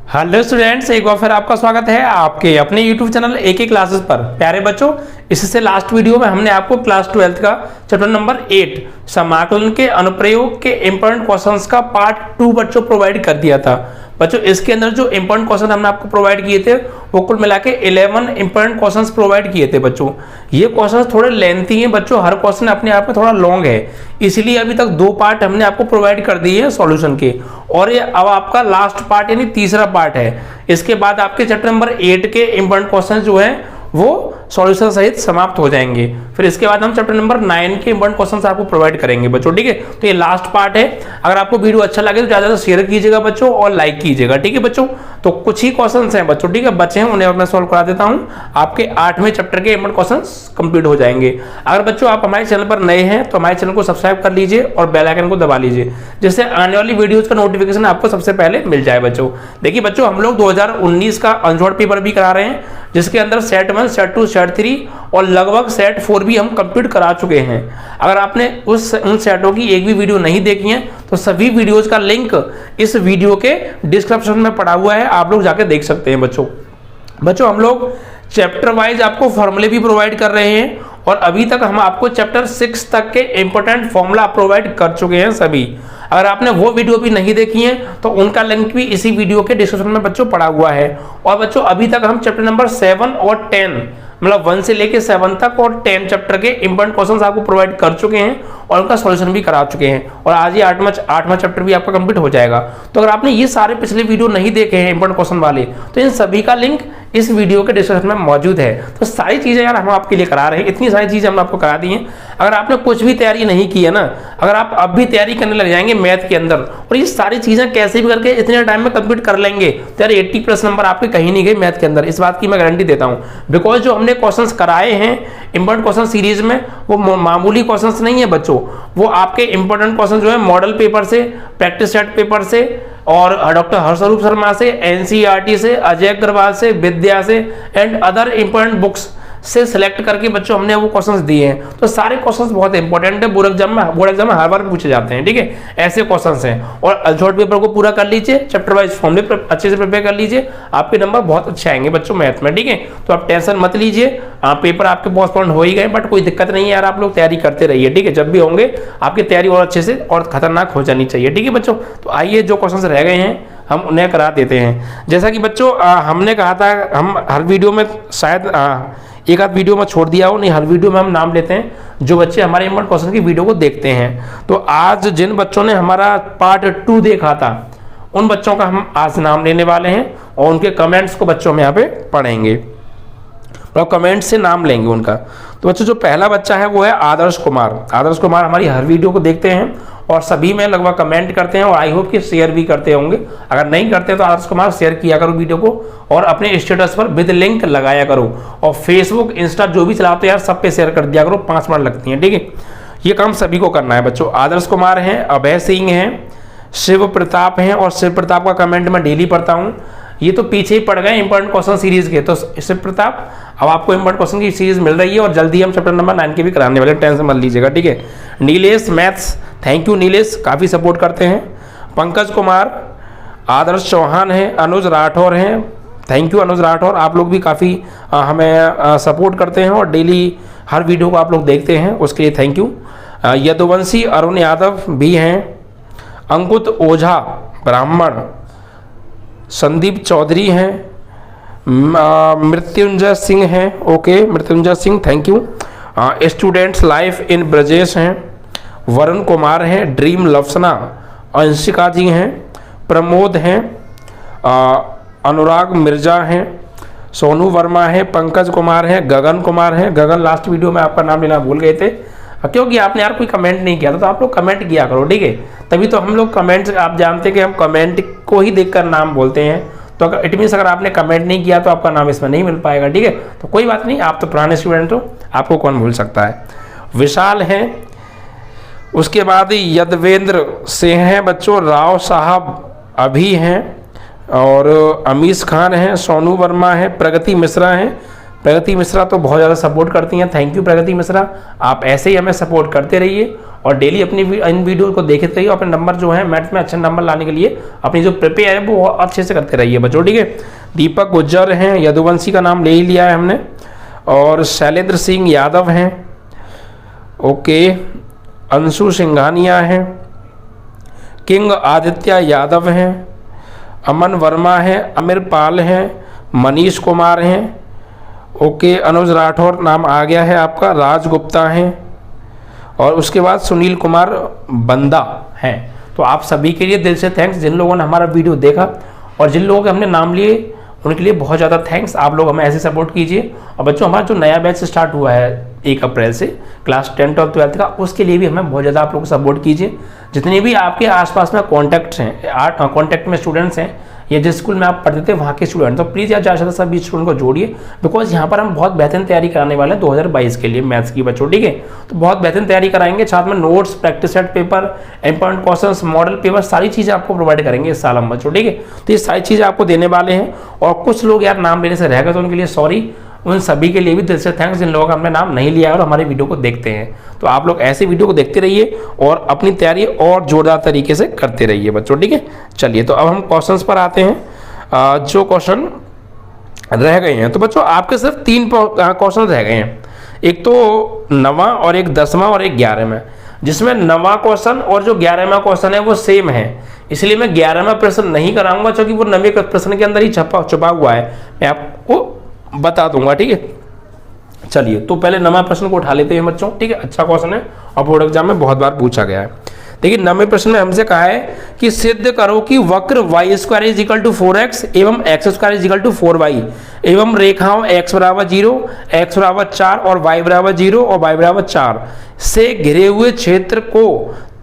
Hello students, एक बार फिर आपका स्वागत है आपके अपने YouTube चैनल एक क्लासेस पर। प्यारे बच्चों, इससे लास्ट वीडियो में हमने आपको क्लास 12 का चैप्टर नंबर 8 समाकलन के अनुप्रयोग के इंपॉर्टेंट क्वेश्चंस का पार्ट 2 बच्चों प्रोवाइड कर दिया था। बच्चों इसके अंदर जो इंपॉर्टेंट क्वेश्चन हमने आपको प्रोवाइड किए थे वो कुल मिला के 11 इंपॉर्टेंट क्वेश्चंस प्रोवाइड किए थे। बच्चों ये क्वेश्चंस थोड़े लेंथी हैं बच्चों, हर क्वेश्चन अपने आप में थोड़ा लॉन्ग है, इसीलिए अभी तक 2 पार्ट हमने आपको प्रोवाइड कर दिए हैं सॉल्यूशन के, और ये अब आपका लास्ट पार्ट यानी तीसरा पार्ट है। इसके बाद आपके चैप्टर नंबर 8 के इंपॉर्टेंट क्वेश्चन जो है वो सॉल्यूशन सहित समाप्त हो जाएंगे। फिर इसके बाद हम चैप्टर नंबर 9 के इंपॉर्टेंट क्वेश्चंस आपको प्रोवाइड करेंगे बच्चों, ठीक है। तो ये लास्ट पार्ट है। अगर आपको वीडियो अच्छा लगे तो ज्यादा से शेयर कीजिएगा बच्चों और लाइक कीजिएगा, ठीक है बच्चों। तो कुछ ही क्वेश्चंस हैं बच्चों, ठीक है, बच्चे हैं उन्हें मैं सॉल्व करा देता हूं। आपके 8वें चैप्टर के इंपॉर्टेंट क्वेश्चंस कंप्लीट हो जाएंगे। अगर बच्चों आप हमारे चैनल पर नए हैं तो हमारे चैनल को सब्सक्राइब कर लीजिए और बेल आइकन को दबा लीजिए, जिससे आने वाली वीडियोस का नोटिफिकेशन आपको सबसे पहले मिल जाए बच्चों। देखिए बच्चों, हम लोग 2019 का अनसॉल्व पेपर भी करा रहे हैं, जिसके अंदर सेट 1, सेट 2, सेट 3 और लगभग सेट 4 भी हम कंप्लीट करा चुके हैं। अगर आपने उन सेटों की एक भी वीडियो नहीं देखी है तो सभी वीडियोस का लिंक इस वीडियो के डिस्क्रिप्शन में पड़ा हुआ है, आप लोग जाके देख सकते हैं बच्चों हम लोग चैप्टर वाइज आपको फॉर्मूले भी प्रोवाइड कर रहे हैं, और अभी तक हम आपको चैप्टर 6 तक के इंपॉर्टेंट फॉर्मूला प्रोवाइड कर चुके हैं सभी। अगर आपने वो वीडियो भी नहीं देखी है तो उनका लिंक भी इसी वीडियो के डिस्क्रिप्शन में बच्चों पड़ा हुआ है। और बच्चों अभी तक हम चैप्टर नंबर 7 और 10 मतलब 1 से लेके 7 तक और 10 चैप्टर के इंपॉर्टेंट क्वेश्चंस आपको प्रोवाइड कर चुके हैं और उनका सॉल्यूशन भी करा चुके हैं, और आज ये 8वां चैप्टर भी आपका कंप्लीट हो जाएगा। तो अगर आपने ये सारे पिछले वीडियो नहीं देखे हैं इंपॉर्टेंट क्वेश्चन वाले, तो इन सभी का लिंक इस वीडियो के डिस्क्रिप्शन में मौजूद है। तो सारी चीजें यार हम आपके लिए करा रहे हैं, इतनी सारी चीजें हम आपको करा दी हैं। अगर आपने कुछ भी तैयारी नहीं की है ना, अगर आप अब भी तैयारी करने लग जाएंगे मैथ के अंदर और ये सारी चीजें कैसे भी करके इतने टाइम में कंप्लीट कर लेंगे तो यार 80+ नंबर आपके कहीं नहीं गए मैथ के अंदर, इस बात की मैं गारंटी देता हूं। बिकॉज जो हमने क्वेश्चंस कराए हैं इंपॉर्टेंट क्वेश्चन सीरीज में वो मामूली क्वेश्चंस नहीं है बच्चों, वो आपके इंपॉर्टेंट क्वेश्चन जो है मॉडल पेपर से, प्रैक्टिस सेट पेपर से, और डॉक्टर हर्षरूप शर्मा से, एनसीईआरटी से, अजय अग्रवाल से, विद्या से एंड अदर इंपॉर्टेंट बुक्स से सिलेक्ट करके बच्चों हमने वो क्वेश्चंस दिए हैं। तो सारे क्वेश्चंस बहुत इंपॉर्टेंट है, बोर्ड एग्जाम में हर बार पूछे जाते हैं, ठीक है, ऐसे क्वेश्चंस हैं। और अनसॉल्व पेपर को पूरा कर लीजिए, चैप्टर वाइज फॉर्मूले अच्छे से प्रिपेयर कर लीजिए, आपके नंबर बहुत अच्छे आएंगे बच्चों मैथ में, ठीक है। तो आप टेंशन मत लीजिए, पेपर आपके पोस्टपोन हो ही गए बट कोई दिक्कत नहीं है यार, आप लोग तैयारी करते रहिए, ठीक है। जब भी होंगे आपकी तैयारी और अच्छे से और खतरनाक हो जानी चाहिए, ठीक है बच्चों। तो आइए जो क्वेश्चन रह गए हैं हम उन्हें करा देते हैं। जैसा कि बच्चों हमने कहा था, हम हर वीडियो में शायद एक आध वीडियो में छोड़ दिया हो, नहीं हर वीडियो में हम नाम लेते हैं जो बच्चे हमारे इंपॉर्टेंट क्वेश्चन की वीडियो को देखते हैं। तो आज जिन बच्चों ने हमारा पार्ट 2 देखा था उन बच्चों का हम आज नाम लेने वाले हैं और उनके कमेंट्स को बच्चों में यहाँ पे पढ़ेंगे और कमेंट से नाम लेंगे उनका। तो बच्चों जो पहला बच्चा है वो है आदर्श कुमार। आदर्श कुमार हमारी हर वीडियो को देखते हैं और सभी में लगभग कमेंट करते हैं और आई होप कि शेयर भी करते होंगे। अगर नहीं करते तो आदर्श कुमार शेयर किया करो वीडियो को और अपने स्टेटस पर विद लिंक लगाया करो, और फेसबुक इंस्टा जो भी चलाते हैं यार सब पे शेयर कर दिया करो, 5 मिनट लगती हैं, ठीक है। ये काम सभी को करना है बच्चों। आदर्श कुमार हैं, अभय सिंह हैं, शिव प्रताप हैं, और शिव प्रताप का कमेंट मैं डेली पढ़ता हूँ। ये तो पीछे ही पड़ गए इंपॉर्टेंट क्वेश्चन सीरीज के। तो शिव प्रताप अब आपको इंपॉर्टेंट क्वेश्चन की सीरीज मिल रही है और जल्दी हम चैप्टर नंबर 9 के भी कराने वाले, टेंशन मत लीजिएगा, ठीक है। Nilesh maths, thank you Nilesh, काफ़ी सपोर्ट करते हैं। पंकज कुमार, आदर्श चौहान हैं, अनुज राठौर हैं, थैंक यू अनुज राठौर, आप लोग भी काफ़ी हमें सपोर्ट करते हैं और डेली हर वीडियो को आप लोग देखते हैं, उसके लिए थैंक यू। यदुवंशी अरुण यादव भी हैं, अंकुत ओझा ब्राह्मण, संदीप चौधरी हैं, मृत्युंजय सिंह हैं, okay Mrityunjay Singh thank you. Students life in Brajesh हैं, वरुण कुमार हैं, ड्रीम लफ्सना, अंशिका जी हैं, प्रमोद हैं, अनुराग मिर्जा हैं, सोनू वर्मा हैं, पंकज कुमार हैं, गगन कुमार हैं। गगन लास्ट वीडियो में आपका नाम लेना भूल गए थे क्योंकि आपने यार कोई कमेंट नहीं किया था, तो आप लोग कमेंट किया करो, ठीक है। तभी तो हम लोग कमेंट्स, आप जानते हैं कि हम कमेंट को ही देखकर नाम बोलते हैं, तो अगर इट मीन्स अगर आपने कमेंट नहीं किया तो आपका नाम इसमें नहीं मिल पाएगा, ठीक है। तो कोई बात नहीं, आप तो पुराने स्टूडेंट हो, आपको कौन भूल सकता है। विशाल हैं, उसके बाद यदवेंद्र से हैं बच्चों, राव साहब अभी हैं, और अमीश खान हैं, सोनू वर्मा हैं, प्रगति मिश्रा हैं, प्रगति मिश्रा तो बहुत ज़्यादा सपोर्ट करती हैं, थैंक यू प्रगति मिश्रा, आप ऐसे ही हमें सपोर्ट करते रहिए और डेली अपनी इन वीडियो को देखते रहिए। अपने नंबर जो है मैथ में अच्छे नंबर लाने के लिए अपनी जो प्रिपेयर है वो अच्छे से करते रहिए बच्चों, ठीक है। दीपक गुज्जर हैं, यदुवंशी का नाम ले ही लिया है हमने, और शैलेंद्र सिंह यादव हैं, ओके, अंशु सिंघानिया हैं, किंग आदित्य यादव हैं, अमन वर्मा हैं, अमीर पाल हैं, मनीष कुमार हैं, ओके, अनुज राठौर नाम आ गया है आपका, राज गुप्ता हैं, और उसके बाद सुनील कुमार बंदा हैं। तो आप सभी के लिए दिल से थैंक्स, जिन लोगों ने हमारा वीडियो देखा और जिन लोगों के हमने नाम लिए उनके लिए बहुत ज़्यादा थैंक्स। आप लोग हमें ऐसे सपोर्ट कीजिए। और बच्चों हमारा जो नया बैच स्टार्ट हुआ है 1 अप्रैल से क्लास 10th और 12th का, उसके लिए भी हमें बहुत ज़्यादा आप लोग सपोर्ट कीजिए। जितने भी आपके आसपास में कॉन्टैक्ट हैं, कॉन्टैक्ट में स्टूडेंट्स हैं या जिस स्कूल में आप पढ़ते थे वहाँ के स्टूडेंट, तो प्लीज़ यार ज़्यादा से सभी स्टूडेंट को जोड़िए, बिकॉज यहाँ पर हम बहुत बेहतरीन तैयारी कराने वाले हैं 2022 के लिए मैथ्स की बच्चों, ठीक है। तो बहुत बेहतरीन तैयारी कराएंगे, साथ में notes, practice set paper, important questions, model paper, सारी चीज़ें आपको प्रोवाइड करेंगे इस साल हम बच्चों, ठीक है। तो ये सारी चीज़ें आपको देने वाले हैं। और कुछ लोग यार नाम लेने से रह गए तो उनके लिए सॉरी, उन सभी के लिए भी दिल से थैंक्स जिन लोगों का हमने नाम नहीं लिया और हमारे वीडियो को देखते हैं। तो आप लोग ऐसे वीडियो को देखते रहिए और अपनी तैयारी और जोरदार तरीके से करते रहिए बच्चों, ठीक है। चलिए तो अब हम क्वेश्चंस पर आते हैं। जो क्वेश्चन रह गए हैं, तो बच्चों आपके सिर्फ 3 क्वेश्चन रह गए हैं, एक तो 9वां और एक 10वां और एक 11वां, जिसमें 9वां क्वेश्चन और जो 11वां क्वेश्चन है वो सेम है, इसलिए मैं 11वां प्रश्न नहीं कराऊंगा क्योंकि वो 9वें प्रश्न के अंदर ही छुपा हुआ है, मैं आपको बता दूंगा, ठीक है। चलिए तो पहले 9वां प्रश्न को उठा लेते हैं बच्चों, ठीक है। अच्छा क्वेश्चन है और बोर्ड एग्जाम में बहुत बार पूछा गया है। देखिए 9वें प्रश्न में हमसे कहा है कि सिद्ध करो कि वक्र y² = 4x एवं x² = 4y एवं रेखाओं x = 0, x = 4 और y = 0 और y = 4 से घिरे हुए क्षेत्र को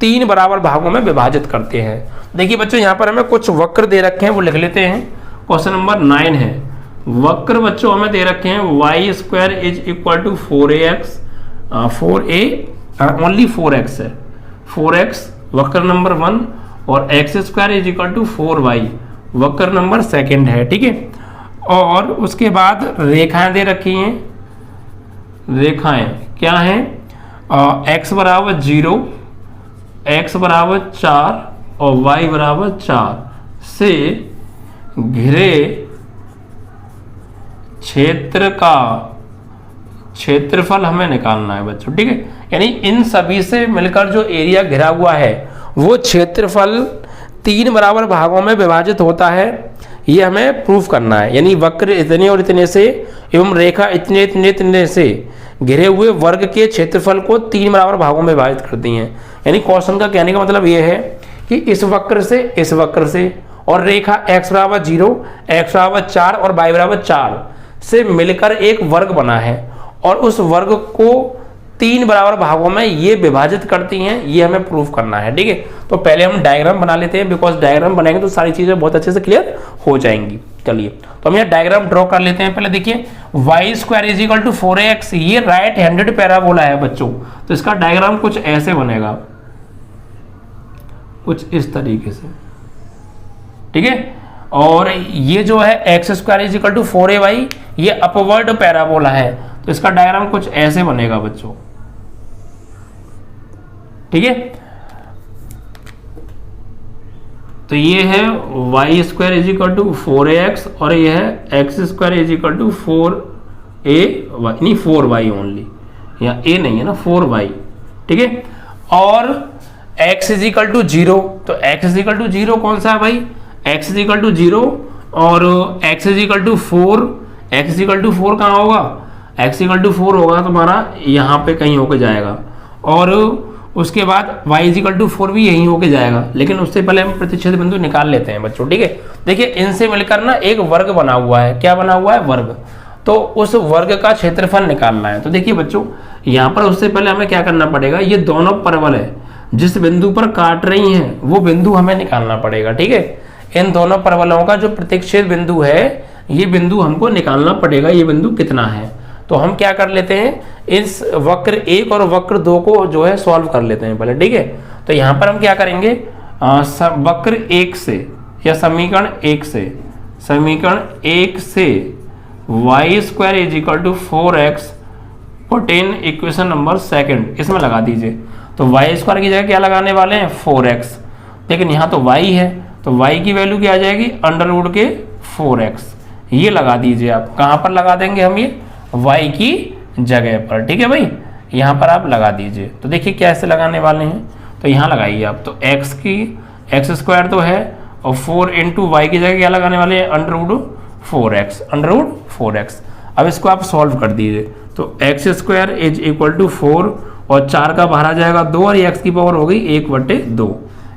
3 बराबर भागों में विभाजित करते हैं। देखिए बच्चों यहाँ पर हमें कुछ वक्र दे रखे हैं, वो लिख लेते हैं। क्वेश्चन नंबर 9 है, वक्र बच्चों हमें दे रखे हैं y² = 4ax, 4a only 4x है, 4x वक्र नंबर 1 और x² = 4y वक्र नंबर 2 है, ठीक है। और उसके बाद रेखाएं दे रखी हैं, रेखाएं क्या हैं, x = 0, x = 4 और y = 4 से घिरे क्षेत्र का क्षेत्रफल हमें निकालना है बच्चों, ठीक है। यानी इन सभी से मिलकर जो एरिया घिरा हुआ है वो क्षेत्रफल 3 बराबर भागों में विभाजित होता है, ये हमें प्रूफ करना है। यानी वक्र इतने और इतने से एवं रेखा इतने इतने इतने से घिरे हुए वर्ग के क्षेत्रफल को 3 बराबर भागों में विभाजित करती हैं। यानी क्वेश्चन का कहने का मतलब ये है कि इस वक्र से और रेखा x = 0, x = 4 और y = 4 से मिलकर एक वर्ग बना है और उस वर्ग को 3 बराबर भागों में ये विभाजित करती हैं, ये हमें प्रूफ करना है, ठीक है। तो पहले हम डायग्राम बना लेते हैं, बिकॉज डायग्राम बनाएंगे तो सारी चीजें बहुत अच्छे से क्लियर हो जाएंगी। चलिए तो हम यहाँ डायग्राम ड्रॉ कर लेते हैं। पहले देखिए y² = 4ax, ये राइट हैंडेड पैराबोला है बच्चों, तो इसका डायग्राम कुछ ऐसे बनेगा, कुछ इस तरीके से, ठीक है। और ये जो है x² = 4ay, ये अपवर्ड पैराबोला है, तो इसका डायग्राम कुछ ऐसे बनेगा बच्चों, ठीक है। तो ये है y² = 4ax और ये है x² = 4a, नहीं 4y ओनली, या a नहीं है ना, 4y, ठीक है। और x = 0, तो x = 0 कौन सा है भाई, x = 0 और x = 4, x = 4 कहाँ होगा, x = 4 होगा तुम्हारा यहाँ पे कहीं होके जाएगा, और उसके बाद y = 4 भी यहीं होके जाएगा। लेकिन उससे पहले हम प्रतिच्छेद बिंदु निकाल लेते हैं बच्चों, ठीक है। देखिए इनसे मिलकर ना एक वर्ग बना हुआ है, क्या बना हुआ है, वर्ग, तो उस वर्ग का क्षेत्रफल निकालना है। तो देखिए बच्चों यहाँ पर उससे पहले हमें क्या करना पड़ेगा, ये दोनों परवल है जिस बिंदु पर काट रही हैं वो बिंदु हमें निकालना पड़ेगा, ठीक है। इन दोनों परवलों का जो प्रतिच्छेद बिंदु है ये बिंदु हमको निकालना पड़ेगा, ये बिंदु कितना है। तो हम क्या कर लेते हैं, इस वक्र 1 और वक्र 2 को जो है सॉल्व कर लेते हैं पहले, ठीक है। तो यहाँ पर हम क्या करेंगे, वक्र 1 से या समीकरण 1 से Y square is equal to 4x put in equation number second, इसमें लगा दीजिए। तो वाई स्क्वायर की जगह क्या लगाने वाले हैं 4x, लेकिन यहाँ तो y है तो y की वैल्यू क्या आ जाएगी अंडर रूट के 4x, ये लगा दीजिए आप। कहाँ पर लगा देंगे हम ये y की जगह पर, ठीक है भाई, यहाँ पर आप लगा दीजिए। तो देखिए कैसे लगाने वाले हैं, तो यहाँ लगाइए आप। तो x स्क्वायर तो है और 4 इंटू वाई की जगह क्या लगाने वाले हैं अंडर रूट 4x। अब इसको आप सॉल्व कर दीजिए। तो x square is equal to 4 और 4 का बाहर आ जाएगा 2 और ये x की पावर हो गई 1/2,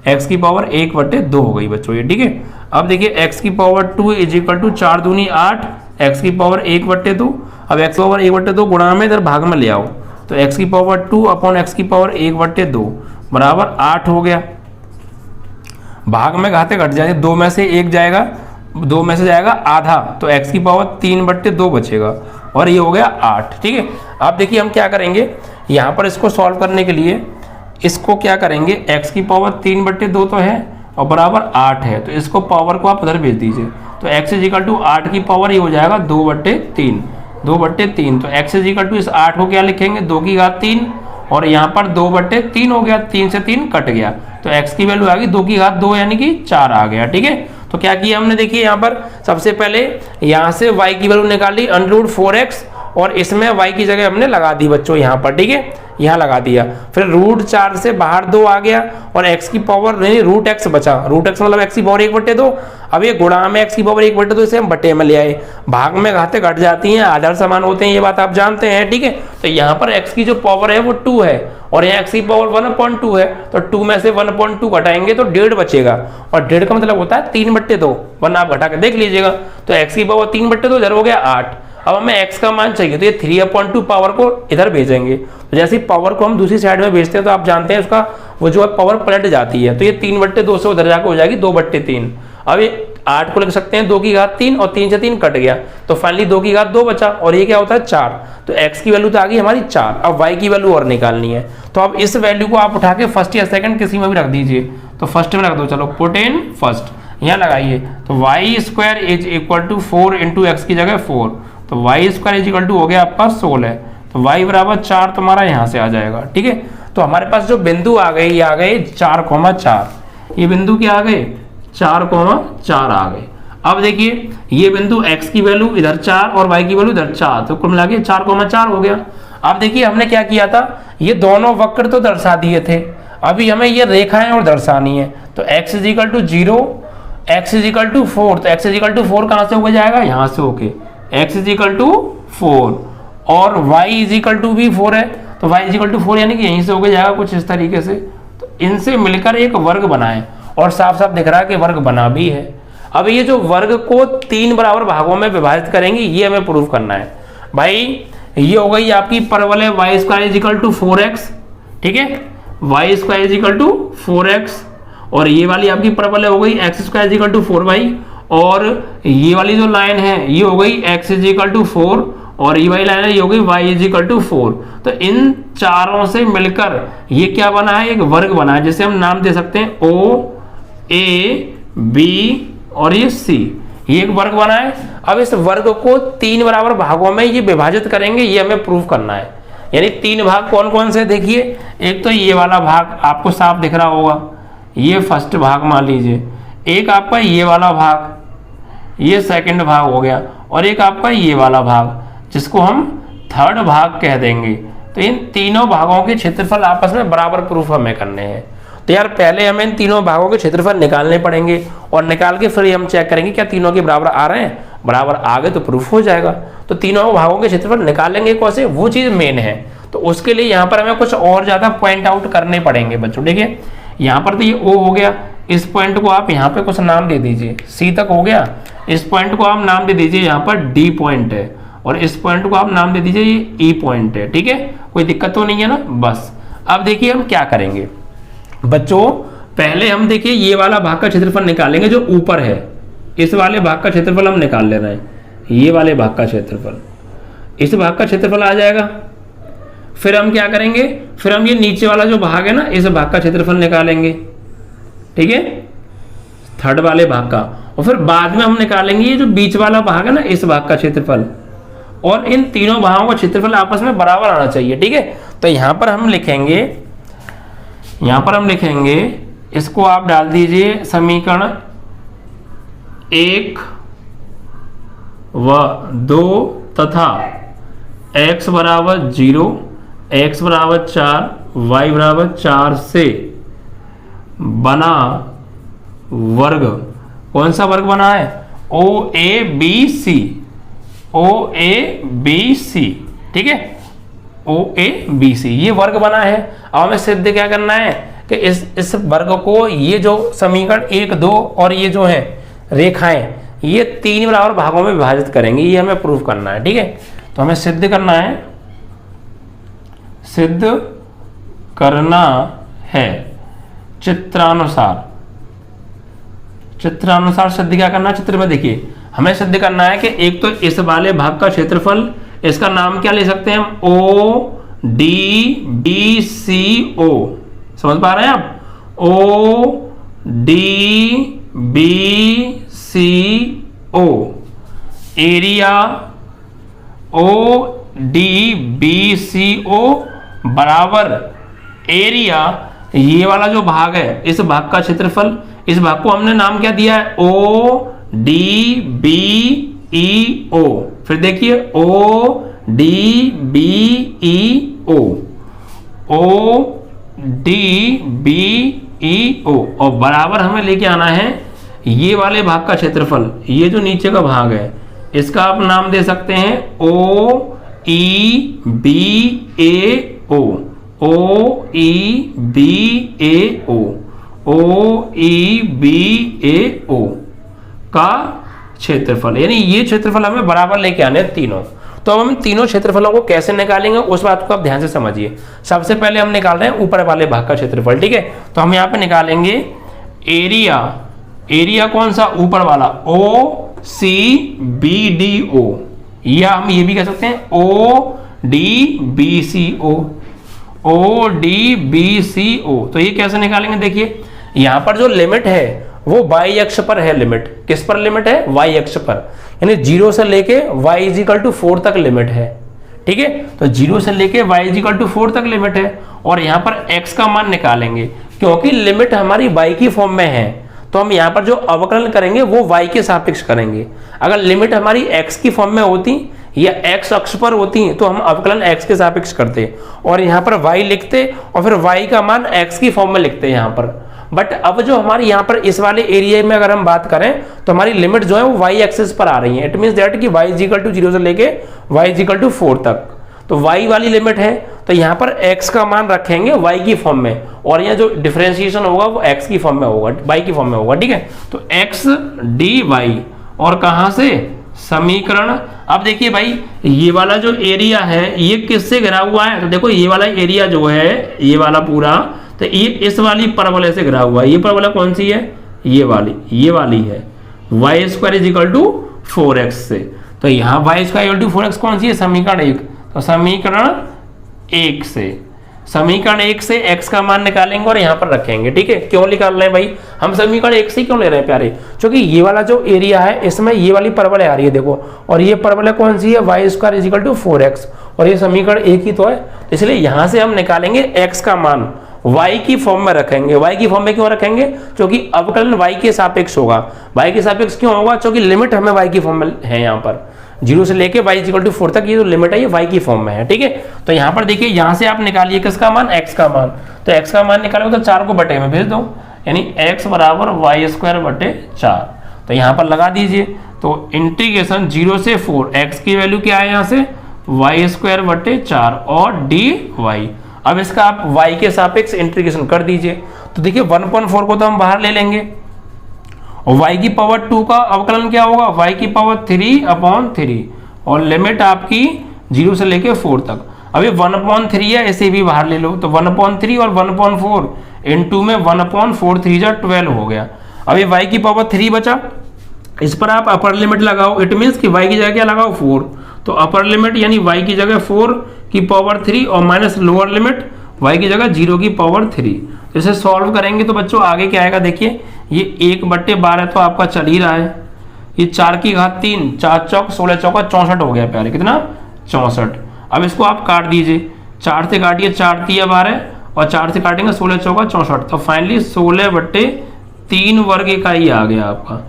x की पावर 1/2 हो गई बच्चों ये, ठीक है। अब देखिए x की पावर 2 इज इक्वल टू 4 दूनी 8, x की पावर 1/2। अब x की पावर 1/2 गुणा में इधर भाग में ले आओ, तो x की पावर 2 अपॉन x की पावर 1/2 बराबर 8 हो गया। भाग में घाते घट जाएंगे, 2 में से 1 जाएगा, 2 में से जाएगा आधा, तो x की पावर 3/2 बचेगा और ये हो गया 8, ठीक है। अब देखिए हम क्या करेंगे, यहाँ पर इसको सॉल्व करने के लिए इसको क्या करेंगे, x की पावर 3/2 तो है और बराबर 8 है, तो इसको पावर को आप उधर भेज दीजिए। तो x इज इक्वल टू 8 की पावर ये हो जाएगा 2/3, तो x इज इक्वल टू इस 8 को क्या लिखेंगे 2 की घात 3 और यहाँ पर 2/3 हो गया, 3 से 3 कट गया, तो x की वैल्यू आ गई 2 की घात 2 यानी कि 4 आ गया, ठीक है। तो क्या किया हमने, देखिए यहाँ पर सबसे पहले यहाँ से y की वैल्यू निकाली अंडर रूट 4x और इसमें y की जगह हमने लगा दी बच्चों यहाँ पर, ठीक है, यहाँ लगा दिया। फिर रूट 4 से बाहर 2 आ गया और x की पावर नहीं रूट x बचा, रूट x मतलब x की पावर 1/2। अब ये गुणा में x की पावर 1/2 इसे हम बटे में ले आए, भाग में घाते घट जाती हैं, आधार समान होते हैं, ये बात आप जानते हैं, ठीक है। तो यहाँ पर x की जो पावर है वो 2 है और यहाँ x की पावर 1/2 है, तो 2 में से 1/2 घटाएंगे तो 1.5 बचेगा और 1.5 का मतलब होता है 3/2, वरना आप घटा के देख लीजिएगा। तो x की पावर 3/2 इधर हो गया 8। अब हमें x का मान चाहिए तो ये 3/2 पावर को इधर भेजेंगे, तो जैसे ही पावर को हम दूसरी साइड में भेजते हैं तो आप जानते हैं उसका वो जो है पावर पलट जाती है, तो ये 3/2 से उधर जाकर हो जाएगी 2/3। अब ये 8 को लिख सकते हैं 2 की घात 3 और 3 से 3 कट गया, तो फाइनली 2 की घात 2 बचा और ये क्या होता है 4। तो x की वैल्यू तो आ गई हमारी 4। अब y की वैल्यू और निकालनी है, तो अब इस वैल्यू को आप उठा के फर्स्ट या सेकंड किसी में भी रख दीजिए। तो फर्स्ट में रख दो, चलो पुट इन फर्स्ट, यहाँ लगाइए। तो y square is equal to 4 into X की जगह 4, तो y square is equal to हो गया आपका 16, तो y बराबर 4 तुम्हारा यहाँ से आ जाएगा, ठीक है। तो हमारे पास जो बिंदु आ गए ये आ गए 4,4, ये बिंदु क्या आ गए 4,4 आ गए। अब देखिए ये बिंदु x की वैल्यू इधर 4 और y की वैल्यू इधर 4, तो कुल मिला के 4,4 हो गया। अब देखिए हमने क्या किया था, ये दोनों वक्र तो दर्शा दिए थे, अभी हमें ये रेखाएं और दर्शानी है। तो x is equal to 0, x is equal to 4, तो x इज इक्वल टू 4 कहाँ से होकर जाएगा यहाँ से होके x इज इक्वल टू 4 और y इज इक्वल टू भी 4 है, तो y इज इक्वल टू 4 यानी कि यहीं से होकर जाएगा कुछ इस तरीके से। तो इनसे मिलकर एक वर्ग बनाए और साफ साफ दिख रहा है कि वर्ग बना भी है। अब ये जो वर्ग को 3 बराबर भागों में विभाजित करेंगे ये हमें प्रूव करना है भाई। ये हो गई आपकी परवल है Y square is equal to 4x, ठीक है, Y square is equal to 4x और ये वाली आपकी परवल हो गई X square is equal to 4y और ये वाली जो लाइन है ये हो गई x इज इक्वल टू 4 और ये वाली लाइन है ये हो गई y इज इक्वल टू 4। तो इन चारों से मिलकर ये क्या बना है, एक वर्ग बना है जिसे हम नाम दे सकते हैं O A B और ये C, ये एक वर्ग बना है। अब इस वर्ग को 3 बराबर भागों में ये विभाजित करेंगे, ये हमें प्रूव करना है। यानी 3 भाग कौन कौन से, देखिए एक तो ये वाला भाग आपको साफ दिख रहा होगा, ये फर्स्ट भाग मान लीजिए, एक आपका ये वाला भाग, ये सेकंड भाग हो गया और एक आपका ये वाला भाग जिसको हम थर्ड भाग कह देंगे। तो इन तीनों भागों के क्षेत्रफल आपस में बराबर प्रूफ हमें करने हैं। तो यार पहले हमें इन तीनों भागों के क्षेत्रफल निकालने पड़ेंगे और निकाल के फिर हम चेक करेंगे क्या तीनों के बराबर आ रहे हैं, बराबर आ गए तो प्रूफ हो जाएगा। तो तीनों भागों के क्षेत्रफल निकालेंगे कैसे, वो चीज़ मेन है। तो उसके लिए यहाँ पर हमें कुछ और ज़्यादा पॉइंट आउट करने पड़ेंगे बच्चों। देखिए यहाँ पर तो ये O हो गया, इस पॉइंट को आप यहाँ पे कुछ नाम दे दीजिए, C तक हो गया, इस पॉइंट को आप नाम दे दीजिए यहाँ पर D पॉइंट है और इस पॉइंट को आप नाम दे दीजिए ये E पॉइंट है, ठीक है, कोई दिक्कत तो नहीं है ना। बस अब देखिए हम क्या करेंगे बच्चों, पहले हम देखिए ये वाला भाग का क्षेत्रफल निकालेंगे जो ऊपर है, इस वाले भाग का क्षेत्रफल हम निकाल ले रहे हैं, ये वाले भाग का क्षेत्रफल, इस भाग का क्षेत्रफल आ जाएगा। फिर हम क्या करेंगे, फिर हम ये नीचे वाला जो भाग है ना इस भाग का क्षेत्रफल निकालेंगे, ठीक है, थर्ड वाले भाग का, और फिर बाद में हम निकालेंगे ये जो बीच वाला भाग है ना, इस भाग का क्षेत्रफल, और इन तीनों भागों का क्षेत्रफल आपस में बराबर आना चाहिए। ठीक है, तो यहां पर हम लिखेंगे, इसको आप डाल दीजिए समीकरण 1 व 2 तथा x बराबर 0, x बराबर 4, y बराबर 4 से बना वर्ग। कौन सा वर्ग बना है? OABC, OABC। ठीक है, OABC ये वर्ग बना है। अब हमें सिद्ध क्या करना है कि इस वर्ग को, ये जो समीकरण 1, 2 और ये जो है रेखाएं, ये 3 बराबर भागों में विभाजित करेंगे। ये हमें प्रूफ करना है। ठीक है, तो हमें सिद्ध करना है चित्रानुसार सिद्ध क्या करना है? चित्र में देखिए, हमें सिद्ध करना है कि एक तो इस वाले भाग का क्षेत्रफल, इसका नाम क्या ले सकते हैं हम? ODBCO। समझ पा रहे हैं आप? ODBCO एरिया, ODBCO बराबर एरिया, ये वाला जो भाग है, इस भाग का क्षेत्रफल, इस भाग को हमने नाम क्या दिया है? ODBEO। फिर देखिए ODBEO और बराबर हमें लेके आना है ये वाले भाग का क्षेत्रफल, ये जो नीचे का भाग है, इसका आप नाम दे सकते हैं OEBAO, OEBAO का क्षेत्रफल, यानी ये क्षेत्रफल हमें बराबर लेके आने तीनों। तो अब हम तीनों क्षेत्रफलों को कैसे निकालेंगे उस बात को आप ध्यान से समझिए। सबसे पहले हम निकाल रहे हैं ऊपर वाले भाग का क्षेत्रफल। ठीक है, तो हम यहाँ पे निकालेंगे एरिया कौन सा? ऊपर वाला, OCBDO, या हम ये भी कह सकते हैं ODBCO। तो ये कैसे निकालेंगे? देखिए, यहां पर जो लिमिट है वो y अक्ष पर है। लिमिट किस पर लिमिट है? y अक्ष पर, यानी 0 से लेके y = 4 तक लिमिट है। ठीक है, तो 0 से लेके y = 4 तक लिमिट है, और यहां पर x का मान निकालेंगे। क्योंकि लिमिट हमारी y की फॉर्म में है, तो हम यहाँ पर जो अवकलन करेंगे वो y के सापेक्ष करेंगे। अगर लिमिट हमारी x की फॉर्म में होती या x अक्ष पर होती तो हम अवकलन x के सापेक्ष करते और यहाँ पर y लिखते और फिर y का मान x की फॉर्म में लिखते यहाँ पर। बट अब जो हमारी यहाँ पर इस वाले एरिया में अगर हम बात करें तो हमारी लिमिट जो है वो y एक्सिस पर आ रही है। इट मीन्स दैट कि y = 0 से लेके y = 4 तक, तो y वाली लिमिट है, तो यहाँ पर x का मान रखेंगे y की फॉर्म में, और यहाँ जो डिफरेंशिएशन होगा वो x की फॉर्म में होगा, y की फॉर्म में होगा। ठीक है, तो x dy, और कहाँ से? समीकरण। अब देखिए भाई, ये वाला जो एरिया है ये किससे घिरा हुआ है? तो देखो, ये वाला एरिया जो है, ये वाला पूरा, तो ये इस वाली परवलय से घिरा हुआ है। ये परवलय कौन सी है? ये वाली है, y² = 4x से। तो यहाँ y² = 4x कौन सी है? समीकरण 1। तो समीकरण 1 से x का मान निकालेंगे और यहाँ पर रखेंगे। ठीक है, क्यों निकाल रहे हैं भाई हम? समीकरण 1 से क्यों ले रहे हैं प्यारे? क्योंकि ये वाला जो एरिया है इसमें ये वाली परवलय आ रही है, देखो, और ये परवलय कौन सी है? y² = 4x, और ये समीकरण 1 ही तो है, इसलिए यहाँ से हम निकालेंगे x का मान, y की फॉर्म में रखेंगे। y की फॉर्म में क्यों रखेंगे? क्योंकि अवकलन y के सापेक्ष होगा। y के सापेक्ष क्यों होगा? क्योंकि लिमिट हमें y की फॉर्म में है, यहाँ पर 0 से लेके y = 4 तक ये जो लिमिट है ये y की फॉर्म में है। ठीक है, तो यहाँ पर देखिए, यहाँ से आप निकालिए किसका मान? x का मान। तो x का मान निकालोगे तो 4 को बटे में भेज दो, यानी x = y²/4। तो यहाँ पर लगा दीजिए, तो इंटीग्रेशन 0 से 4, x की वैल्यू क्या है यहाँ से? y²/4 और dy। अब इसका आप y के सापेक्ष इंटीग्रेशन कर दीजिए। तो देखिए 1/4 को तो हम बाहर ले लेंगे, और y की पावर 2 का अवकलन क्या होगा? y की पावर 3/3, और लिमिट आपकी 0 से लेके 4 तक। अभी 1/3 है, इसे भी बाहर ले लो, तो 1/3 और 1/4 इनटू में 1/4 3 = 12 हो गया। अभी y की पावर 3 बचा, इस पर आप अपर लिमिट लगाओ। इट मीन्स कि y की जगह क्या लगाओ? 4। तो अपर लिमिट यानी y की जगह 4 की पावर 3 और माइनस लोअर लिमिट y की जगह 0 की पावर 3। तो इसे सॉल्व करेंगे तो बच्चों आगे क्या आएगा? देखिए, ये 1/12 तो आपका चल ही रहा है, ये 4 की घात 3, 4 चौक 16 चौका 64 हो गया प्यारे, कितना 64। अब इसको आप काट दीजिए, 4 से काटिए, 4 3 12 और 4 से काटेंगे 16 चौका 64, तो फाइनली 16/3 वर्ग इकाई आ गया आपका,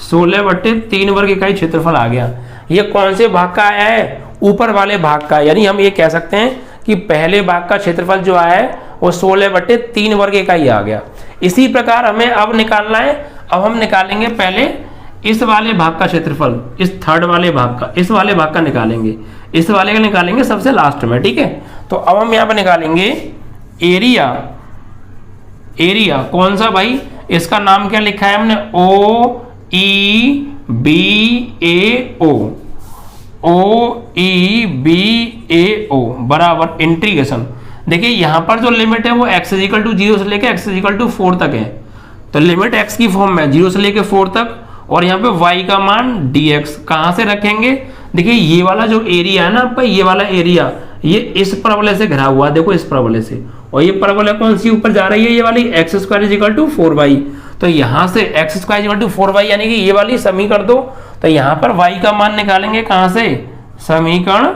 16/3 वर्ग इकाई क्षेत्रफल आ गया। ये कौन से भाग का आया है? ऊपर वाले भाग का, यानी हम ये कह सकते हैं कि पहले भाग का क्षेत्रफल जो आया है वो 16/3 वर्ग इकाई आ गया। इसी प्रकार हमें अब निकालना है, अब हम निकालेंगे पहले इस वाले भाग का क्षेत्रफल, इस थर्ड वाले भाग का, इस वाले भाग का निकालेंगे, इस वाले का निकालेंगे सबसे लास्ट में, ठीक है। तो अब हम यहाँ पर निकालेंगे एरिया, एरिया कौन सा भाई, इसका नाम क्या लिखा है हमने, OEBAO, OEBAO बराबर इंटीग्रेशन। देखिए यहाँ पर जो लिमिट है वो x = 0 से लेकर x = 4 तक है, तो लिमिट x की फॉर्म में 0 से लेकर 4 तक, और यहाँ पे y का मान dx कहाँ से रखेंगे। देखिए ये वाला जो एरिया है ना आपका, ये वाला एरिया ये इस परवलय से घिरा हुआ है, देखो इस परवलय से, और ये परवलय कौन सी ऊपर जा रही है, ये वाली x² = 4y, तो यहाँ से x² = 4y यानी कि ये वाली समी कर दो, तो यहाँ पर y का मान निकालेंगे कहाँ से, समीकरण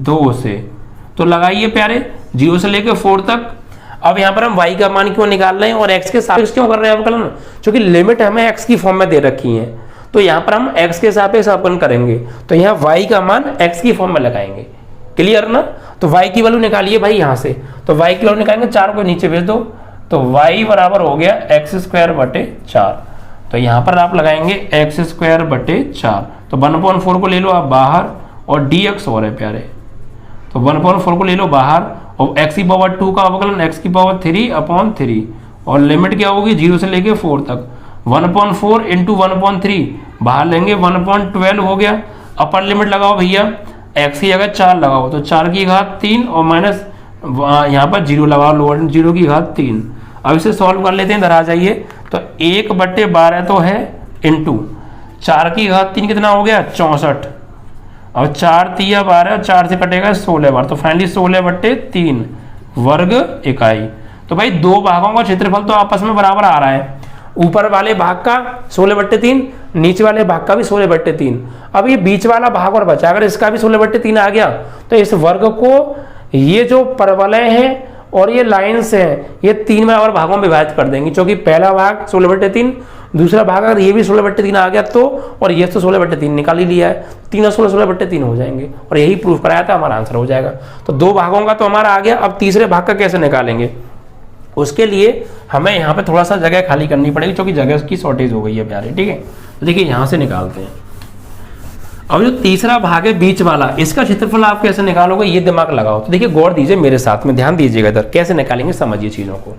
2 से। तो लगाइए प्यारे 0 से लेकर 4 तक। अब यहाँ पर हम y का मान क्यों निकाल रहे हैं और x के सापेक्ष क्यों कर रहे हैं अवकलन, क्योंकि लिमिट हमें x की फॉर्म में दे रखी है, तो यहाँ पर हम x के सापेक्ष अवकलन करेंगे, तो यहाँ y का मान x की फॉर्म में लगाएंगे, क्लियर ना। तो y की वैल्यू निकालिए भाई यहाँ से, तो y की वैल्यू निकालेंगे, 4 को नीचे भेज दो, तो y बराबर हो गया x²/4, तो यहाँ पर आप लगाएंगे x²/4, तो 1/4 को ले लो आप बाहर, और dx और है प्यारे, तो 1/4 को ले लो बाहर, और x⁻2 का अवकलन x⁻3/3, और लिमिट क्या होगी 0 से लेके 4 तक, 1/4 × 1/3 बाहर लेंगे 1/12 हो गया। अपर लिमिट लगाओ भैया, x की जगह 4 लगाओ, तो 4 की घात 3 और माइनस यहाँ पर 0 लगाओ, लोअर 0 की घात 3। अब इसे सॉल्व कर लेते हैं, इधर आ जाइए, तो 1/12 तो है इंटू 4 की घात 3 कितना हो गया 64, और 4 3 12, 4 से कटेगा 16 बार, तो फाइनली 16/3 वर्ग इकाई। तो भाई दो भागों का क्षेत्रफल तो आपस में बराबर आ रहा है, ऊपर वाले भाग का 16/3, नीचे वाले भाग का भी 16/3। अब ये बीच वाला भाग और बचा, अगर इसका भी 16/3 आ गया तो इस वर्ग को ये जो परवलय है और ये लाइन्स हैं ये 3 बराबर भागों में विभाजित कर देंगे, क्योंकि पहला भाग 16/3, दूसरा भाग अगर ये भी 16/3 आ गया तो, और ये तो 16/3 निकाल ही लिया है, 3 और 16/3 हो जाएंगे, और यही प्रूफ कराया था, हमारा आंसर हो जाएगा। तो दो भागों का तो हमारा आ गया, अब तीसरे भाग का कैसे निकालेंगे, उसके लिए हमें यहाँ पे थोड़ा सा जगह खाली करनी पड़ेगी, क्योंकि जगह की शॉर्टेज हो गई है प्यारे, ठीक है। तो देखिए यहाँ से निकालते हैं। अब जो तीसरा भाग है बीच वाला, इसका क्षेत्रफल आप कैसे निकालोगे, ये दिमाग लगाओ। तो देखिए गौर दीजिए मेरे साथ में, ध्यान दीजिएगा इधर, कैसे निकालेंगे समझिए चीजों को।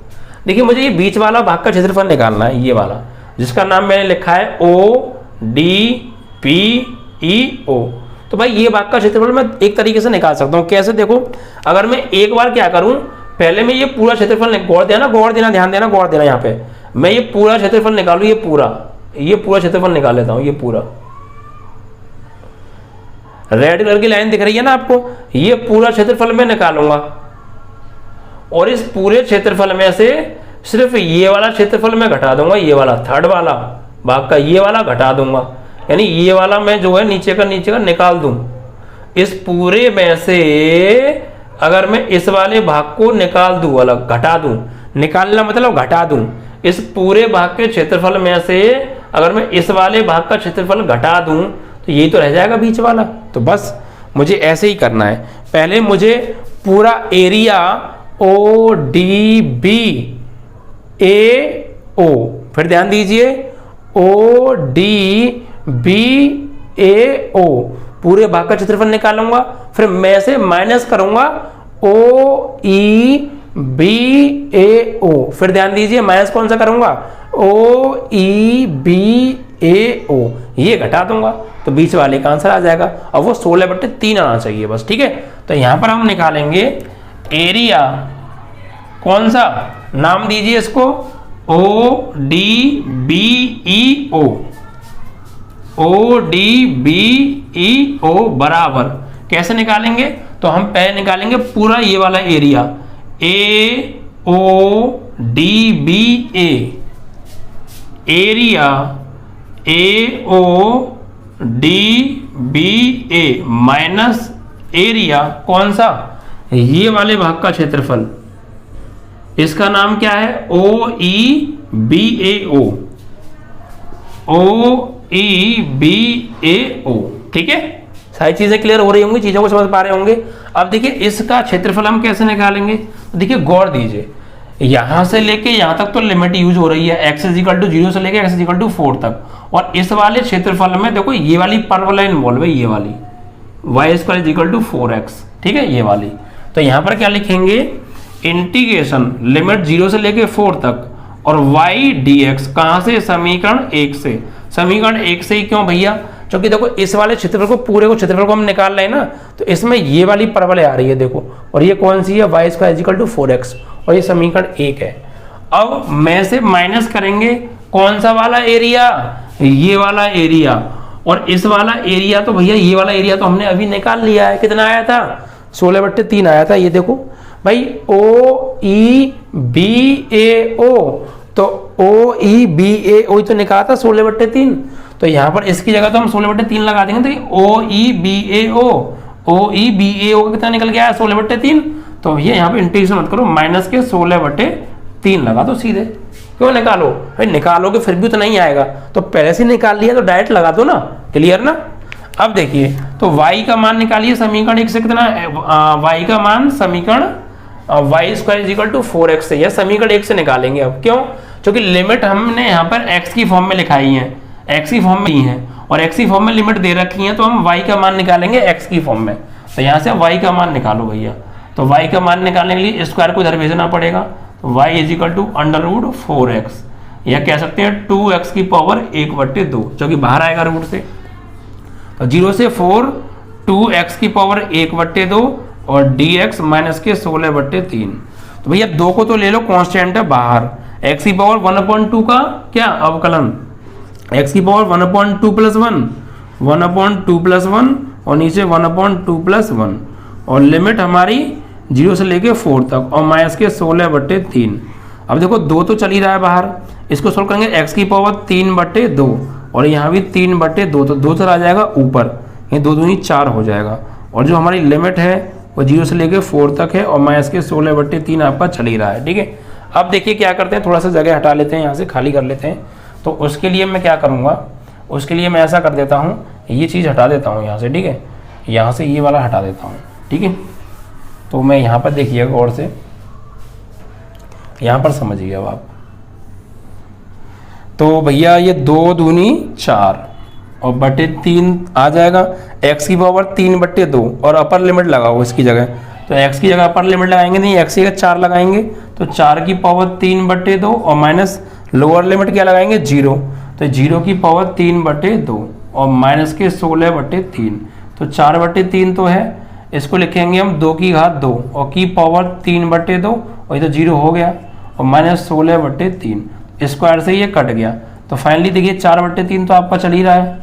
देखिए मुझे ये बीच वाला भाग का क्षेत्रफल निकालना है, ये वाला जिसका नाम मैंने लिखा है ODPEO। तो भाई ये भाग का क्षेत्रफल मैं एक तरीके से निकाल सकता हूँ, कैसे देखो, अगर मैं एक बार क्या करूँ, पहले मैं ये पूरा क्षेत्रफल, गौर देना ध्यान देना, गौर देना, यहाँ पे मैं ये पूरा क्षेत्रफल निकालू, ये पूरा क्षेत्रफल निकाल लेता हूँ, ये पूरा रेड कलर की लाइन दिख रही है ना आपको, ये पूरा क्षेत्रफल में निकालूंगा, और इस पूरे क्षेत्रफल में से सिर्फ ये वाला क्षेत्रफल में घटा दूंगा, ये वाला थर्ड वाला भाग का ये वाला घटा दूंगा, यानी ये वाला मैं जो है नीचे का निकाल दूं। इस पूरे में से अगर मैं इस वाले भाग को निकाल दूं, अलग घटा दूं, निकालना मतलब घटा दूं, इस पूरे भाग के क्षेत्रफल में से अगर मैं इस वाले भाग का क्षेत्रफल घटा दूं तो यही तो रह जाएगा बीच वाला। तो बस मुझे ऐसे ही करना है, पहले मुझे पूरा एरिया ODBAO, फिर ध्यान दीजिए ODBAO पूरे भाग का क्षेत्रफल निकालूंगा, फिर मैं से माइनस करूंगा OEBAO, फिर ध्यान दीजिए माइनस कौन सा करूंगा OEBAO, ये घटा दूंगा, तो बीच वाले का आंसर आ जाएगा। अब वो 16/3 आना चाहिए बस, ठीक है। तो यहां पर हम निकालेंगे एरिया, कौन सा नाम दीजिए इसको ODBEO बराबर, कैसे निकालेंगे, तो हम पहले निकालेंगे पूरा ये वाला area AODBA, area AODBA minus area कौन सा, ये वाले भाग का क्षेत्रफल, इसका नाम क्या है OEBAO, OEBAO। ठीक है, सारी चीजें क्लियर हो रही होंगी, चीजों को समझ पा रहे होंगे। अब देखिए इसका क्षेत्रफल हम कैसे निकालेंगे, देखिए गौर दीजिए, यहां से लेके यहां तक तो लिमिट यूज हो रही है, x = 0 से लेके x = 4 तक, और इस वाले क्षेत्रफल में देखो ये वाली परवलय इन्वॉल्व है, ये वाली y² = 4x। ठीक है, ये वाली, तो यहां पर क्या लिखेंगे, इंटीग्रेशन लिमिट 0 से लेके 4 तक और y dx, कहां से, समीकरण 1 से। समीकरण 1 से ही क्यों भैया, क्योंकि देखो इस वाले क्षेत्रफल को, पूरे को क्षेत्रफल को हम निकाल रहे हैं ना, तो इसमें ये वाली परवलय आ रही है देखो, और ये कौन सी है, y² = 4x, और ये समीकरण 1 है। अब में से माइनस करेंगे कौन सा वाला एरिया, ये वाला एरिया, और इस वाला एरिया, तो भैया ये वाला एरिया तो हमने अभी निकाल लिया है, कितना आया था, 16/3 आया था। ये देखो भाई OEBAO, तो OEBAO तो निकाला था 16/3, तो यहां पर इसकी जगह तो हम 16/3 लगा देंगे, तो OEBAO का कितना निकल गया है, 16/3। तो ये यहाँ पे इंटीग्रेशन मत करो, माइनस के 16/3 लगा दो सीधे, क्यों निकालो भाई, निकालोगे फिर भी तो नहीं आएगा, तो पहले से निकाल लिया तो डायरेक्ट लगा दो ना, क्लियर ना। अब देखिए, तो y का मान निकालिए समीकरण 1 से, कितना y का मान समीकरण y² = 4x से, यह समीकरण 1 से निकालेंगे। अब क्यों, क्योंकि लिमिट हमने यहाँ पर x की फॉर्म में लिखाई है, x की फॉर्म में ही है, और x की फॉर्म में लिमिट दे रखी है, तो हम y का मान निकालेंगे x की फॉर्म में। तो यहाँ से y का मान निकालो भैया, तो y का मान निकालने के लिए स्क्वायर को इधर भेजना पड़ेगा, तो y = √4x, या कह सकते हैं 2x की पावर 1/2, जो कि बाहर आएगा रूट से, तो 0 से 4 2x की पावर 1/2 और dx माइनस के 16/3। तो भैया 2 को तो ले लो, कांस्टेंट है बाहर, x की पावर 1/2 का क्या अवकलन, x की पावर 1/2 + 1 1/2 + 1 और नीचे 1/2 + 1, और लिमिट हमारी 0 से लेके 4 तक और माइनस के 16/3। अब देखो 2 तो चल ही रहा है बाहर, इसको सोल्व करेंगे, x की पावर 3/2 और यहाँ भी 3/2, तो 2 चला जाएगा ऊपर, ये 2 दूनी 4 हो जाएगा, और जो हमारी लिमिट है वो 0 से लेके 4 तक है और माइनस के 16/3 आपका चल ही रहा है। ठीक है, अब देखिए क्या करते हैं, थोड़ा सा जगह हटा लेते हैं, यहाँ से खाली कर लेते हैं। तो उसके लिए मैं क्या करूँगा, उसके लिए मैं ऐसा कर देता हूँ, ये चीज़ हटा देता हूँ यहाँ से। ठीक है, यहाँ से ये वाला हटा देता हूँ। ठीक है, तो मैं यहाँ पर देखिएगा गौर से, यहाँ पर समझिए अब आप, तो भैया ये 2 दूनी 4 और बटे 3 आ जाएगा, x की पावर 3/2 और अपर लिमिट लगाओ इसकी जगह, तो x की जगह अपर लिमिट लगाएंगे नहीं, x की जगह 4 लगाएंगे, तो 4 की पावर 3/2 और माइनस लोअर लिमिट क्या लगाएंगे 0, तो 0 की पावर 3/2 और माइनस के 16/3, तो 4/3 तो है, इसको लिखेंगे हम 2 की घात 2 और की पावर 3/2 और ये तो 0 हो गया और माइनस 16/3, स्क्वायर से ये कट गया, तो फाइनली देखिए 4/3 तो आपका चल ही रहा है,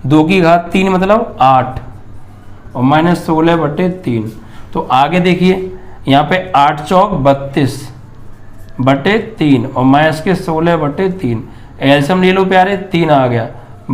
2 की घात 3 मतलब 8 और माइनस 16/3। तो आगे देखिए यहाँ पे 8 चौक 32/3 और माइनस के 16/3, एल्सियम ले लो प्यारे, 3 आ गया,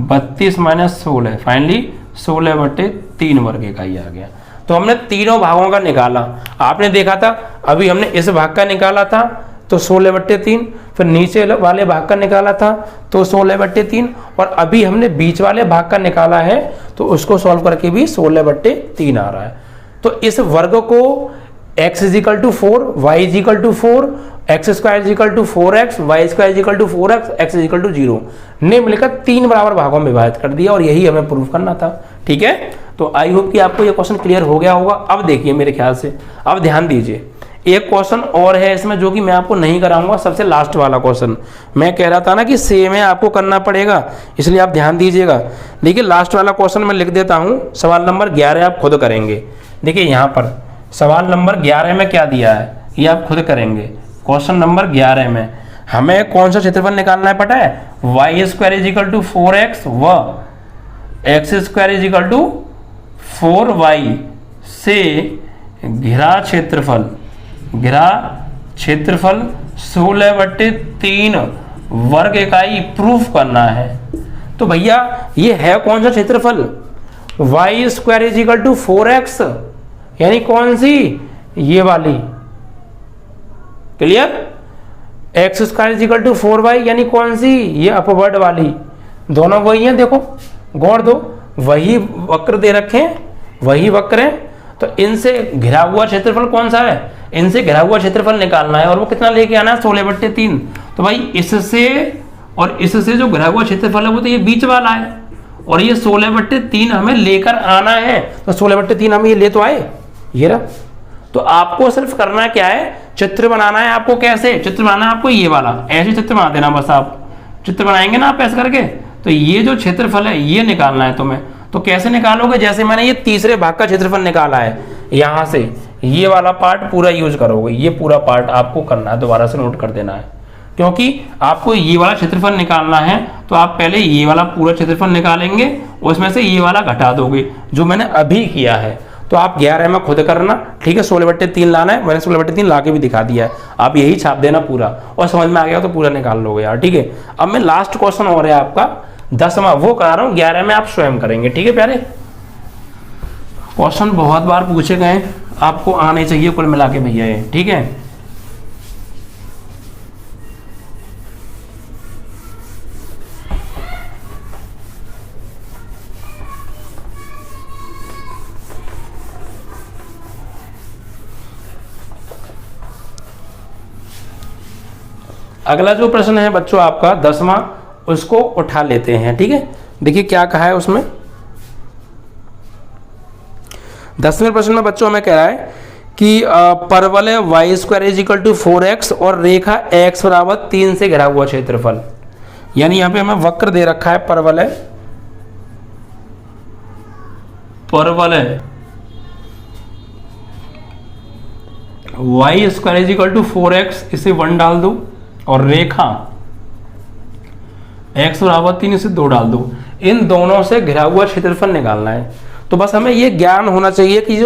32 माइनस 16, फाइनली 16/3 वर्ग इकाई आ गया। तो हमने तीनों भागों का निकाला, आपने देखा था अभी हमने इस भाग का निकाला था तो 16/3, फिर नीचे वाले भाग का निकाला था तो 16/3, और अभी हमने बीच वाले भाग का निकाला है तो उसको सॉल्व करके भी 16/3 आ रहा है। तो इस वर्ग को x = 4, y = 4, x² = 4x, y² = 4x, x = 0 ने मिलकर 3 बराबर भागों में विभाजित कर दिया, और यही हमें प्रूफ करना था। ठीक है, तो आई होप कि आपको ये क्वेश्चन क्लियर हो गया होगा। अब देखिए मेरे ख्याल से, अब ध्यान दीजिए, एक क्वेश्चन और है इसमें जो कि मैं आपको नहीं कराऊंगा, सबसे लास्ट वाला क्वेश्चन। मैं कह रहा था ना कि सेम है आपको करना पड़ेगा, इसलिए आप ध्यान दीजिएगा। देखिए लास्ट वाला क्वेश्चन मैं लिख देता हूं, सवाल नंबर 11 आप खुद करेंगे। देखिए यहाँ पर सवाल नंबर 11 में क्या दिया है ये आप खुद करेंगे। क्वेश्चन नंबर 11 में हमें कौन सा क्षेत्रफल निकालना है पता है, y² = 4x व x² = 4y से घिरा क्षेत्रफल 16/3 वर्ग इकाई प्रूफ करना है। तो भैया ये है कौन सा क्षेत्रफल, Y square is equal to 4x, यानी कौन सी, ये वाली, clear. X square is equal to 4y यानी कौन सी, ये अपवर्ड वाली, दोनों वही हैं, देखो गौर दो, वही वक्र दे रखे हैं, वही वक्र हैं, तो इनसे घिरा हुआ क्षेत्रफल कौन सा है, इनसे घिरा हुआ क्षेत्रफल निकालना है, और वो कितना लेके आना है, 16/3। तो भाई इससे और इससे जो घिरा हुआ क्षेत्रफल है वो तो ये बीच वाला है, और ये 16/3 हमें लेकर आना है, तो 16/3 हम ये ले तो आए, ये रहा। तो आपको सिर्फ करना क्या है, चित्र बनाना है आपको। कैसे चित्र बनाना है आपको, ये वाला ऐसे चित्र बना देना, बस आप चित्र बनाएंगे ना आप ऐसे करके, तो ये जो क्षेत्रफल है ये निकालना है तुम्हें। तो कैसे निकालोगे, जैसे मैंने ये तीसरे भाग का क्षेत्रफल निकाला है, यहां से ये वाला पार्ट पूरा यूज करोगे, ये पूरा पार्ट आपको करना है, दोबारा से नोट कर देना है, क्योंकि आपको ये वाला क्षेत्रफल निकालना है। तो आप पहले ये वाला पूरा क्षेत्रफल निकालेंगे, उसमें से ये वाला घटा दोगे, जो मैंने अभी किया है। तो आप 11 में खुद करना, ठीक है, 16/3 लाना है, मैंने 16/3 ला के भी दिखा दिया है, आप यही छाप देना पूरा, और समझ में आ गया तो पूरा निकाल लोगे यार, ठीक है। अब मैं लास्ट क्वेश्चन हो रहा है आपका 10वां, वो करा रहा हूँ, 11 में आप स्वयं करेंगे, ठीक है प्यारे। क्वेश्चन बहुत बार पूछे गए, आपको आने चाहिए कुल मिला के भैया ये, ठीक है। अगला जो प्रश्न है बच्चों आपका 10वां, उसको उठा लेते हैं, ठीक है। देखिए क्या कहा है उसमें, 10वें प्रश्न में बच्चों हमें कह रहा है कि परवलय Y square is equal to 4x और रेखा x बराबर 3 से घिरा हुआ क्षेत्रफल, यानी यहां पे हमें वक्र दे रखा है परवलय Y square is equal to 4x, इसे 1 डाल दो, और रेखा x बराबर 3, इसे 2 डाल दो। इन दोनों से घिरा हुआ क्षेत्रफल निकालना है। तो बस हमें ये ज्ञान होना चाहिए कि ये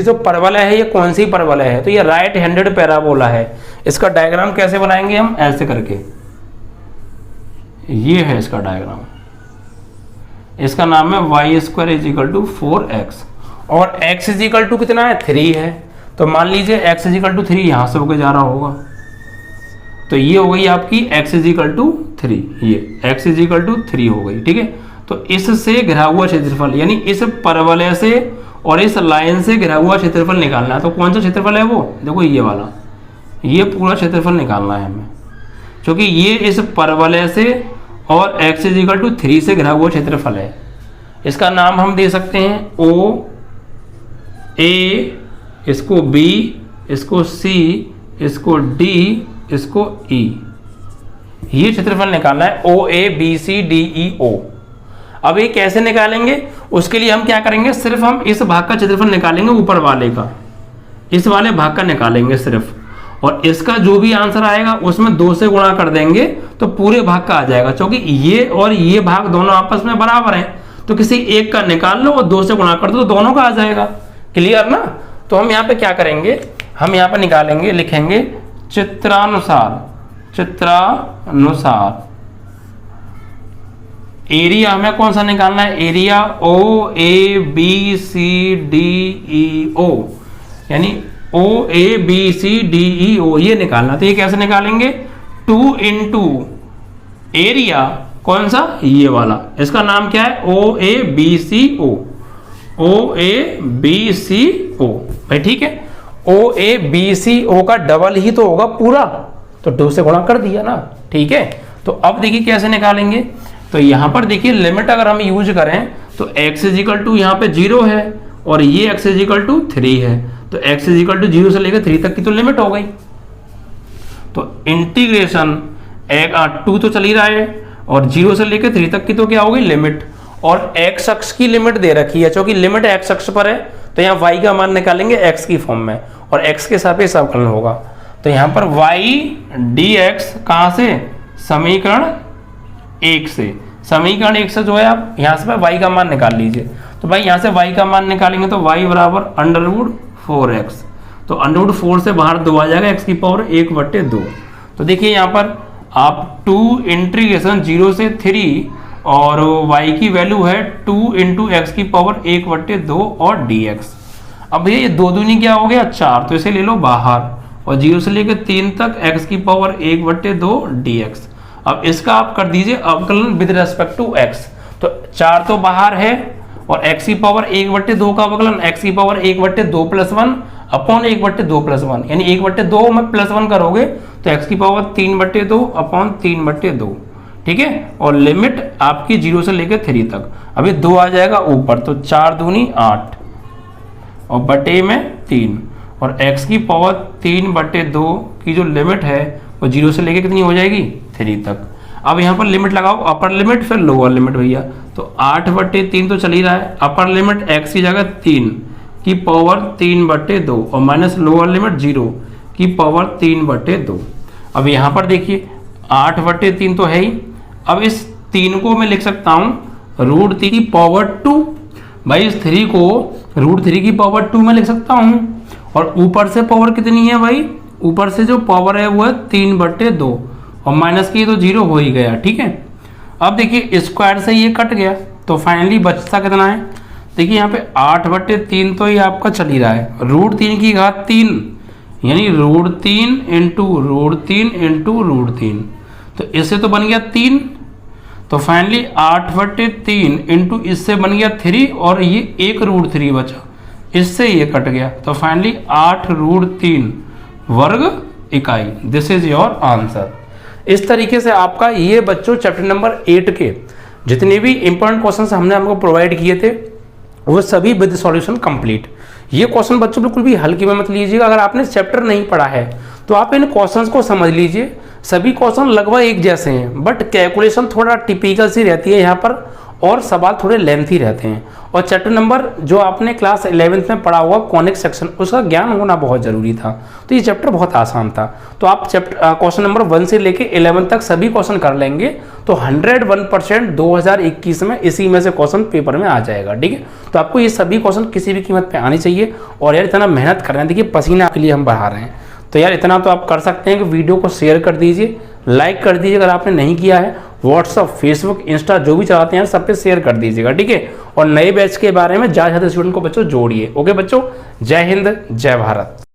जो परवलय है ये कौन सी परवलय है, तो ये राइट हैंडेड पैराबोला है। इसका डायग्राम कैसे बनाएंगे हम, ऐसे करके, ये है इसका डायग्राम, इसका नाम है Y square is equal to 4x, और x इज इक्वल टू कितना है, 3 है। तो मान लीजिए x इज इक्वल टू 3 यहां से होकर जा रहा होगा, तो ये हो गई आपकी x इज इक्वल टू 3, ये x इज इक्वल टू 3 हो गई, ठीक है। तो इससे घिरा हुआ क्षेत्रफल, यानी इस परवलय से और इस लाइन से घिरा हुआ क्षेत्रफल निकालना है। तो कौन सा क्षेत्रफल है वो, देखो ये वाला, ये पूरा क्षेत्रफल निकालना है हमें, क्योंकि ये इस परवलय से और x इज इक्वल टू 3 से घिरा हुआ क्षेत्रफल है। इसका नाम हम दे सकते हैं O, A, इसको B, इसको C, इसको D, इसको E। ये क्षेत्रफल निकालना है OABCDEO। अब ये कैसे निकालेंगे, उसके लिए हम क्या करेंगे, सिर्फ हम इस भाग का क्षेत्रफल निकालेंगे, ऊपर वाले का, इस वाले भाग का निकालेंगे सिर्फ, और इसका जो भी आंसर आएगा उसमें 2 से गुणा कर देंगे तो पूरे भाग का आ जाएगा। क्योंकि ये और ये भाग दोनों आपस में बराबर हैं, तो किसी एक का निकाल लो और 2 से गुणा कर दो तो दोनों का आ जाएगा। क्लियर ना। तो हम यहाँ पे क्या करेंगे, हम यहाँ पे निकालेंगे, लिखेंगे चित्रानुसार एरिया हमें कौन सा निकालना है, एरिया OABCDEO, यानी OABCDEO ये निकालना। तो ये कैसे निकालेंगे, 2 इंटू एरिया कौन सा, ये वाला, इसका नाम क्या है OABCO भाई, ठीक है। OABCO का डबल ही तो होगा पूरा, तो 2 से गुणा कर दिया ना, ठीक है। तो अब देखिए कैसे निकालेंगे, तो यहां पर देखिए लिमिट अगर हम यूज करें तो x इज इक्वल टू यहाँ पे 0 है और ये x इज इक्वल टू 3 है, तो x इज इक्वल टू 0 से लेकर 3 तक की तो लिमिट हो गई। तो इंटीग्रेशन 2 तो चल ही रहा है और 0 से लेकर 3 तक की तो क्या हो गई लिमिट, और x अक्ष की लिमिट दे रखी है, क्योंकि लिमिट x अक्ष पर है तो यहाँ y का मान निकालेंगे x की फॉर्म में और x के सापेक्ष अवकलन होगा। तो यहाँ पर y dx कहाँ से, समीकरण 1 से, समीकरण 1 से जो है आप यहाँ से y का मान निकाल लीजिए। तो भाई यहाँ से y का मान निकालेंगे तो y बराबर √4x, तो √4 से बाहर 2 आ जाएगा, x की पावर 1/2। तो देखिए यहाँ पर आप 2 इंटीग्रेशन 0 से 3 और y की वैल्यू है 2 इंटू एक्स की पावर 1/2 और dx। अब भैया ये 2 दूनी क्या हो गया 4, तो इसे ले लो बाहर और 0 से लेकर 3 तक x की पावर 1/2 dx। अब इसका आप कर दीजिए अवकलन विद रेस्पेक्ट टू x। तो 4 तो बाहर है और x की पावर 1/2 का अवकलन x की पावर 1/2 + 1 अपॉन 1/2 + 1, यानी 1/2 में +1 करोगे तो x की पावर 3/2 अपॉन 3/2, ठीक है। और लिमिट आपकी 0 से लेकर 3 तक। अभी 2 आ जाएगा ऊपर, तो 4 दूनी 8 और बटे में 3 और x की पावर 3/2 की जो लिमिट है वो 0 से लेके कितनी हो जाएगी 3 तक। अब यहाँ पर लिमिट लगाओ, अपर लिमिट फिर लोअर लिमिट भैया। तो 8/3 तो चल ही रहा है, अपर लिमिट x की जगह 3 की पावर 3/2 और माइनस लोअर लिमिट 0 की पावर 3/2। अब यहाँ पर देखिए 8/3 तो है ही। अब इस 3 को मैं लिख सकता हूँ √3 की पावर 2। भाई इस 3 को √3 की पावर 2 में लिख सकता हूँ। और ऊपर से पावर कितनी है भाई, ऊपर से जो पावर है वो है 3/2 और माइनस की तो 0 हो ही गया, ठीक है। अब देखिए स्क्वायर से ये कट गया तो फाइनली बचता कितना है, देखिए यहाँ पे 8/3 तो ये आपका चल ही रहा है, √3 की घात 3 यानी √3 इंटू √3 इंटू √3, तो इससे तो बन गया 3। तो फाइनली 8/3 इंटू इससे बन गया 3 और ये एक √3 बचा, इससे ये कट गया, तो फाइनली 8√3 वर्ग इकाई। This is your answer. इस तरीके से आपका ये बच्चों चैप्टर नंबर 8 के जितने भी इंपॉर्टेंट क्वेश्चंस हमने आपको प्रोवाइड किए थे वो सभी विद सॉल्यूशन कंप्लीट। ये क्वेश्चन बच्चों बिल्कुल भी हल्के में मत लीजिएगा। अगर आपने चैप्टर नहीं पढ़ा है तो आप इन क्वेश्चंस को समझ लीजिए। सभी क्वेश्चन लगभग एक जैसे हैं, बट कैलकुलेशन थोड़ा टिपिकल सी रहती है यहाँ पर और सवाल थोड़े लेंथी रहते हैं। और चैप्टर नंबर जो आपने क्लास 11th में पढ़ा हुआ कॉनिक सेक्शन, उसका ज्ञान होना बहुत जरूरी था। तो ये चैप्टर बहुत आसान था। तो आप चैप्टर क्वेश्चन नंबर 1 से लेके 11 तक सभी क्वेश्चन कर लेंगे तो 101% 2021 में इसी में से क्वेश्चन पेपर में आ जाएगा, ठीक है। तो आपको ये सभी क्वेश्चन किसी भी कीमत पे आनी चाहिए। और यार इतना मेहनत कर रहे हैं, देखिए पसीना के लिए हम बढ़ा रहे हैं, तो यार इतना तो आप कर सकते हैं कि वीडियो को शेयर कर दीजिए, लाइक कर दीजिए अगर आपने नहीं किया है, व्हाट्सअप, फेसबुक, इंस्टा जो भी चलाते हैं सब पे शेयर कर दीजिएगा, ठीक है। और नए बैच के बारे में ज़्यादा से ज़्यादा स्टूडेंट को बच्चों जोड़िए। ओके बच्चों, जय हिंद, जय भारत।